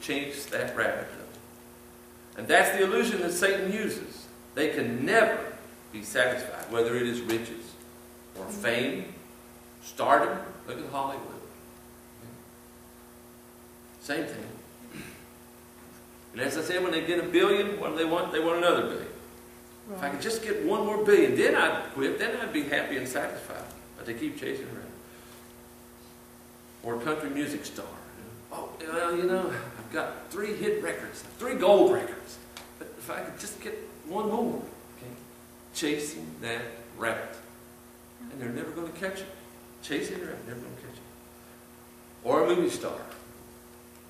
chase that rabbit. And that's the illusion that Satan uses. They can never be satisfied, whether it is riches or fame, stardom. Look at Hollywood. Same thing. And as I said, when they get $1 billion, what do they want? They want another $1 billion. Right. If I could just get one more $1 billion, then I'd quit, then I'd be happy and satisfied. But they keep chasing around. Or a country music star. Oh, well, you know, I've got 3 hit records, 3 gold records. But if I could just get one more, okay? Chasing that rabbit. And they're never going to catch it. Chasing the rabbit, never going to catch it. Or a movie star.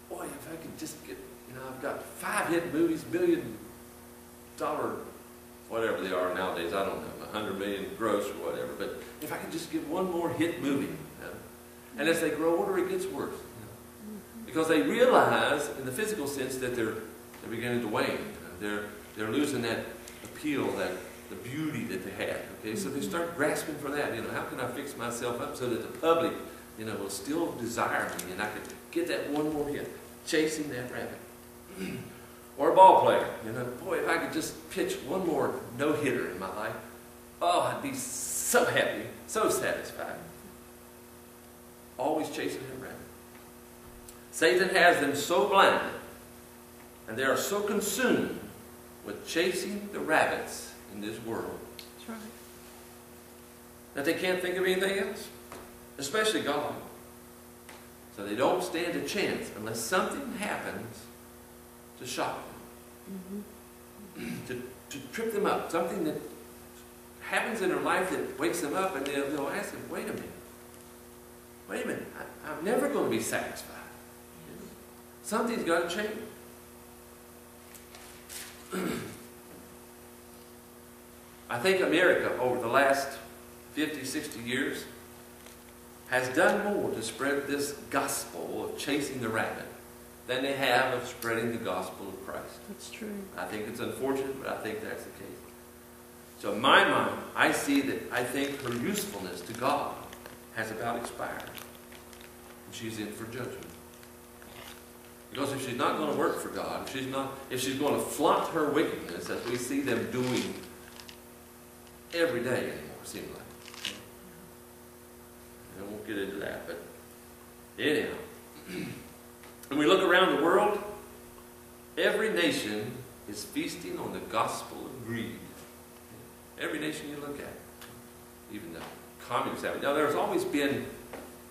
Boy, if I could just get, you know, I've got 5 hit movies, $1 billion, whatever they are nowadays, I don't know, 100 million gross or whatever. But if I could just get one more hit movie, you know? And as they grow older, it gets worse. Because they realize, in the physical sense, that they're beginning to wane. They're losing that appeal, the beauty that they had. Okay, so they start grasping for that. You know, how can I fix myself up so that the public, you know, will still desire me, and I could get that one more hit, chasing that rabbit. Or a ball player. You know, boy, if I could just pitch one more no-hitter in my life, oh, I'd be so happy, so satisfied. Always chasing that rabbit. Satan has them so blinded, and they are so consumed with chasing the rabbits in this world. That's right. That they can't think of anything else, especially God. So they don't stand a chance unless something happens to shock them, to trip them up, something that happens in their life that wakes them up, and they'll ask them, wait a minute, I'm never going to be satisfied. Something's got to change. I think America, over the last 50, 60 years, has done more to spread this gospel of chasing the rabbit than they have of spreading the gospel of Christ. That's true. I think it's unfortunate, but I think that's the case. So in my mind, I think her usefulness to God has about expired. And she's in for judgment. Because if she's not going to work for God, if she's going to flaunt her wickedness, as we see them doing every day anymore, it seems like. I won't get into that, but anyhow. When we look around the world, every nation is feasting on the gospel of greed. Every nation you look at. Even the communists have it. Now, there's always been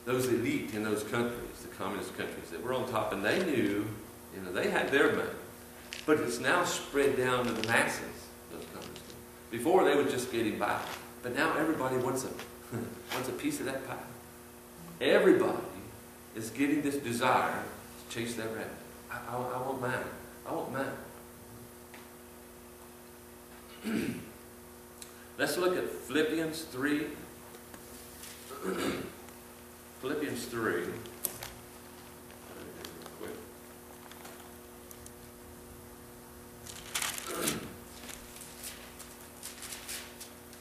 those elite in those countries, the communist countries, that were on top, and they knew, you know, they had their money. But it's now spread down to the masses, those countries. Before, they were just getting by. But now everybody wants a piece of that pie. Everybody is getting this desire to chase that rabbit. I want mine. I want mine. Let's look at Philippians 3. Philippians 3.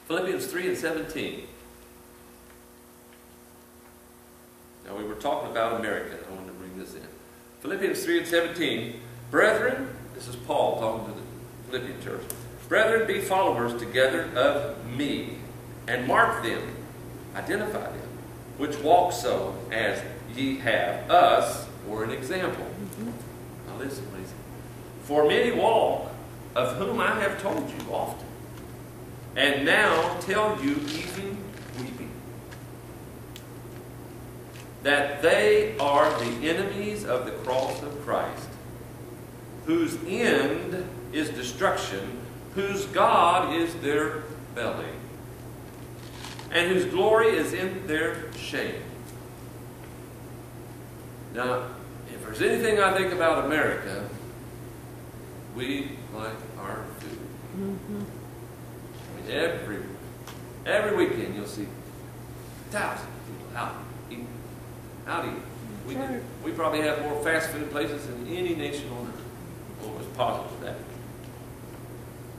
Philippians 3 and 17. Now, we were talking about America. I wanted to bring this in. Philippians 3 and 17. Brethren, this is Paul talking to the Philippian church. Brethren, be followers together of me, and mark them, identify them, which walk so as ye have us for an example. Now listen, what he said. For many walk, of whom I have told you often, and now tell you even weeping, that they are the enemies of the cross of Christ, whose end is destruction, whose God is their belly, and whose glory is in their shame. Now, if there's anything I think about America, we like our food. I mean, every weekend you'll see thousands of people out eating. We probably have more fast food places than any nation on earth. Well, it was positive for that.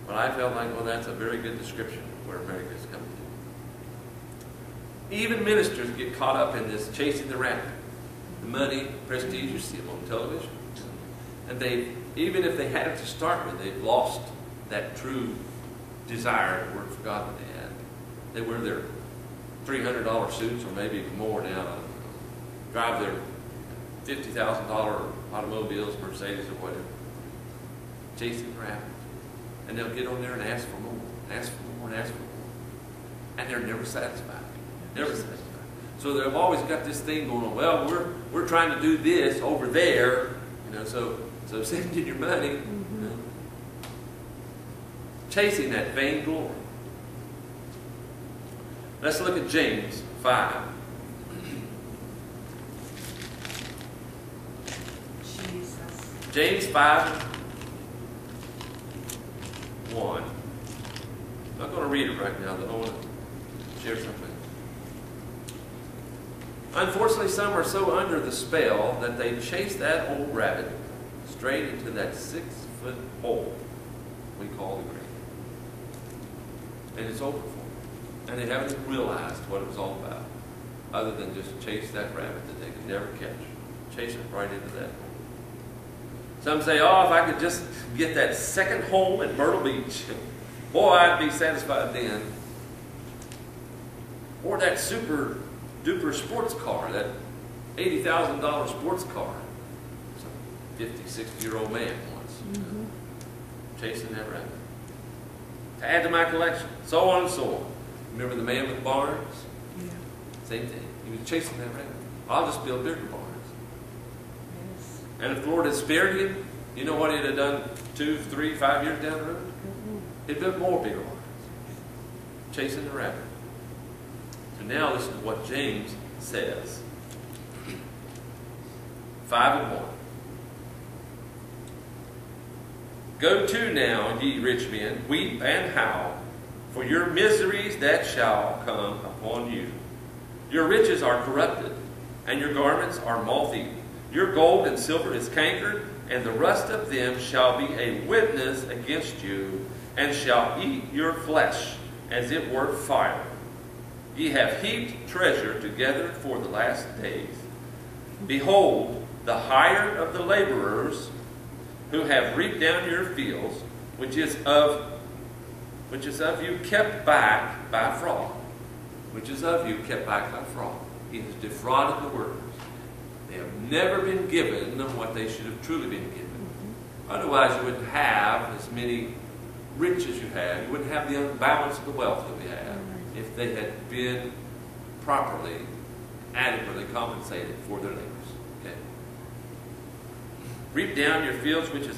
But I felt like, well, that's a very good description of where America is coming to. Even ministers get caught up in this chasing the rabbit. The money, prestige, you see them on television. And even if they had it to start with, they've lost that true desire to work for God that they had. They wear their $300 suits, or maybe even more now, drive their $50,000 automobiles, Mercedes or whatever, chasing rabbits. And they'll get on there and ask for more, ask for more, and ask for more. And they're never satisfied. Never satisfied. So they've always got this thing going on. Well, we're trying to do this over there, so send in your money, chasing that vain glory. Let's look at James 5. Jesus. James 5, 1. I'm not going to read it right now, but I want to share something. Unfortunately, some are so under the spell that they chase that old rabbit straight into that 6-foot hole we call the grave. And it's over for them. And they haven't even realized what it was all about, other than just chase that rabbit that they could never catch. Chase it right into that hole. Some say, oh, if I could just get that second home at Myrtle Beach, boy, I'd be satisfied then. Or that super duper sports car, that $80,000 sports car. Some 50, 60-year-old man once. Chasing that rabbit. To add to my collection. So on and so on. Remember the man with barns? Yeah. Same thing. He was chasing that rabbit. I'll just build bigger barns. Yes. And if the Lord had spared him, you know what he'd have done 2, 3, 5 years down the road? He'd built more bigger barns. Chasing the rabbit. So now listen to what James says. 5 and 1. Go to now, ye rich men, weep and howl, for your miseries that shall come upon you. Your riches are corrupted, and your garments are moth-eaten. Your gold and silver is cankered, and the rust of them shall be a witness against you, and shall eat your flesh, as it were fire. Ye have heaped treasure together for the last days. Behold, the hire of the laborers who have reaped down your fields, which is of you kept back by fraud. Which is of you kept back by fraud. He has defrauded the workers. They have never been given what they should have truly been given. Otherwise, you wouldn't have as many riches you have. You wouldn't have the unbalance of the wealth that we have if they had been properly, adequately compensated for their labors. Okay? Reap down your fields, which is